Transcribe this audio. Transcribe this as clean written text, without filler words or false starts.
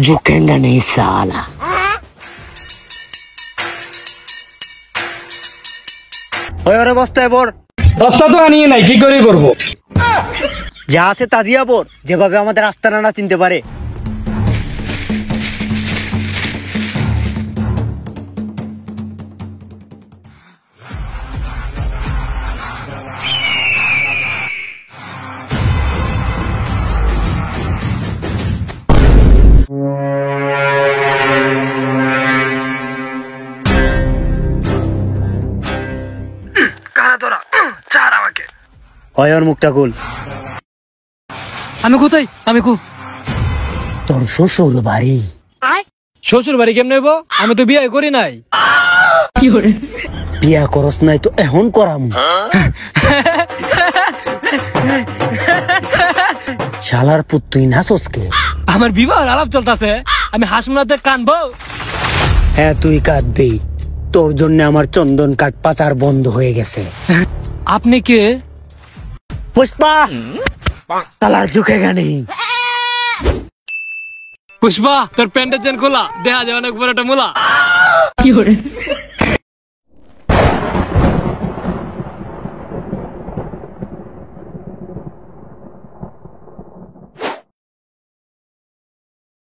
झुकेगा नहीं साला। ওরে বস্তায় বর রাস্তা তো আনিয়ে নাই, কি করে করবো? যা আছে তা দিয়া বর, যেভাবে আমাদের রাস্তা না চিনতে পারে। ওর মুখটা খুল। আমি কোথায়? আমি তোর শ্বশুর বাড়ি। শ্বশুর বাড়ি কেমনে হইব? আমি তো বিয়ে করি নাই। বিয়া করস নাই তো এখন করাম। শালার পুত তুই নাচস কে? আমার বিবাহের আলাপ চলতেছে, আমি হাসমুনাতে কানবো? হ্যাঁ তুই কাঁদবি, তোর জন্য আমার চন্দন কাঠ পাচার বন্ধ হয়ে গেছে। আপনি কে? পুষ্পা শালার ঝুঁকেগা নেই। পুষ্পা তোর প্যান্টের চেন খোলা, দেখা যায় অনেক বড় একটা মুলা।